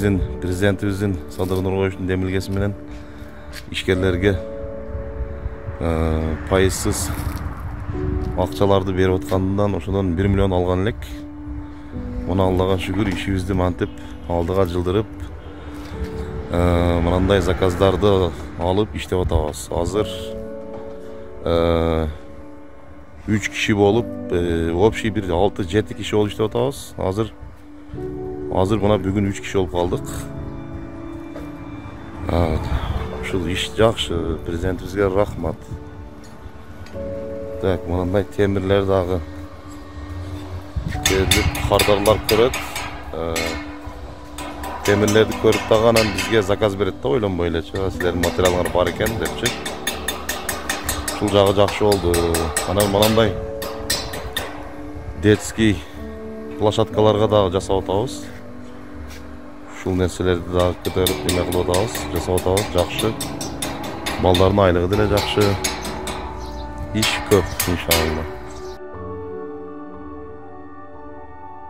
биздин президентибиздин Садыр Нурбаевдин демилгеси менен ишкерлерге пайызсыз акчаларды берип аткандан ошодон 1 миллион алган элек. Муну Аллага шүгүр ишибизди мантип алдыга жылдырып, мынандай заказдарды алып иштеп атабыз. Азыр 3 киши болуп, общий бир 6-7 киши болуп иштеп атабыз. Азыр мына бүгүн 3 киши болуп калдык. Ушул иш жакшы, президентибизге рахмат. Так, мындай темирлер дагы кардарлар көрөт. Темирлерди көрүп дагы анан бизге заказ берет да, ойлонбой элечи. Силердин материалыңар бар экен депчи. Ушул жагы жакшы болду. Анан мындай детский площадкаларга дагы жасап атабыз. Ушул нерселерди дагы көтөрүп эме кылып атабыз, жасап атабыз, жакшы. Балдардын айлыгы деле жакшы. Иш көп, иншалла.